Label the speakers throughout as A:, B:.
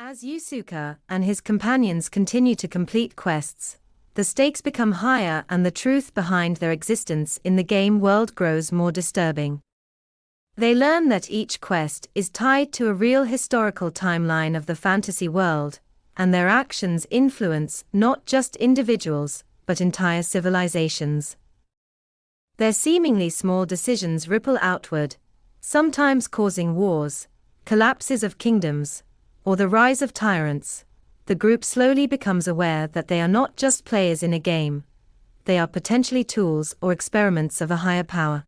A: As Yusuke and his companions continue to complete quests, the stakes become higher and the truth behind their existence in the game world grows more disturbing. They learn that each quest is tied to a real historical timeline of the fantasy world, and their actions influence not just individuals, but entire civilizations. Their seemingly small decisions ripple outward, sometimes causing wars, collapses of kingdoms, or the rise of tyrants. The group slowly becomes aware that they are not just players in a game, they are potentially tools or experiments of a higher power.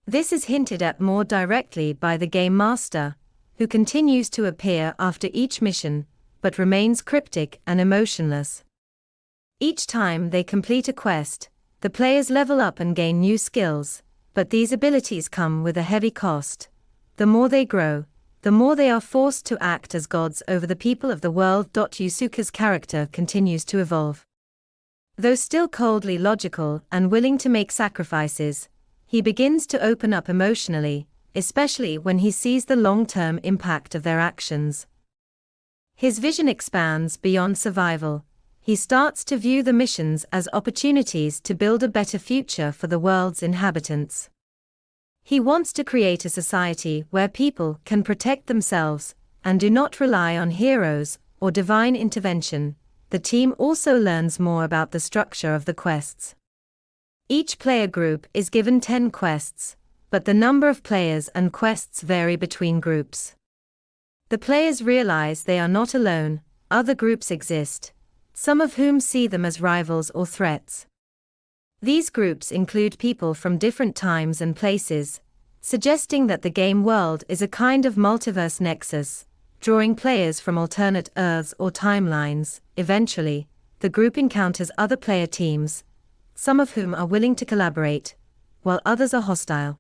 A: This is hinted at more directly by the game master, who continues to appear after each mission, but remains cryptic and emotionless. Each time they complete a quest, the players level up and gain new skills, but these abilities come with a heavy cost. The more they grow, the more they are forced to act as gods over the people of the world. Yusuke's character continues to evolve. Though still coldly logical and willing to make sacrifices, he begins to open up emotionally, especially when he sees the long-term impact of their actions. His vision expands beyond survival. He starts to view the missions as opportunities to build a better future for the world's inhabitants. He wants to create a society where people can protect themselves and do not rely on heroes or divine intervention. The team also learns more about the structure of the quests. Each player group is given 10 quests, but the number of players and quests vary between groups. The players realize they are not alone, other groups exist, some of whom see them as rivals or threats. These groups include people from different times and places, suggesting that the game world is a kind of multiverse nexus, drawing players from alternate Earths or timelines. Eventually, the group encounters other player teams, some of whom are willing to collaborate, while others are hostile.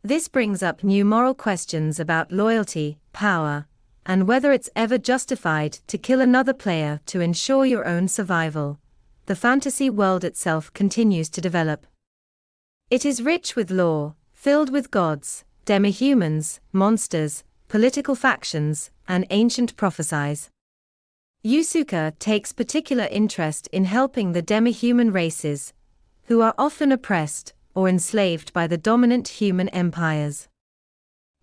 A: This brings up new moral questions about loyalty, power, and whether it's ever justified to kill another player to ensure your own survival. The fantasy world itself continues to develop. It is rich with lore, filled with gods, demi-humans, monsters, political factions, and ancient prophecies. Yusuke takes particular interest in helping the demi-human races, who are often oppressed or enslaved by the dominant human empires.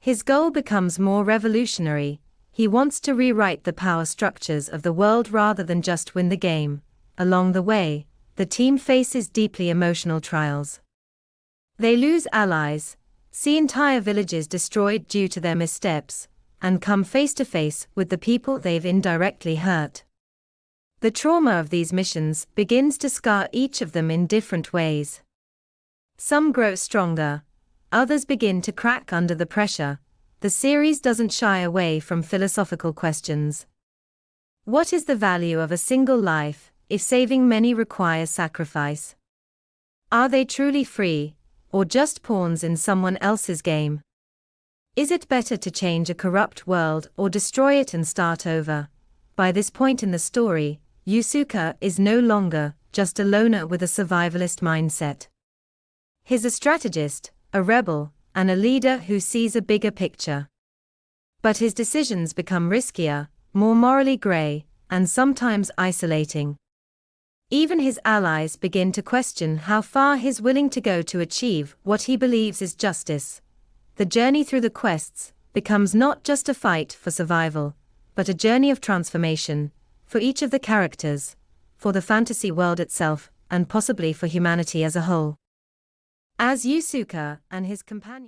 A: His goal becomes more revolutionary. He wants to rewrite the power structures of the world rather than just win the game. Along the way, the team faces deeply emotional trials. They lose allies, see entire villages destroyed due to their missteps, and come face to face with the people they've indirectly hurt. The trauma of these missions begins to scar each of them in different ways. Some grow stronger, others begin to crack under the pressure. The series doesn't shy away from philosophical questions. What is the value of a single life, if saving many requires sacrifice? Are they truly free, or just pawns in someone else's game? Is it better to change a corrupt world or destroy it and start over? By this point in the story, Yusuke is no longer just a loner with a survivalist mindset. He's a strategist, a rebel, and a leader who sees a bigger picture. But his decisions become riskier, more morally gray, and sometimes isolating. Even his allies begin to question how far he's willing to go to achieve what he believes is justice. The journey through the quests becomes not just a fight for survival, but a journey of transformation, for each of the characters, for the fantasy world itself, and possibly for humanity as a whole. As Yusuke and his companion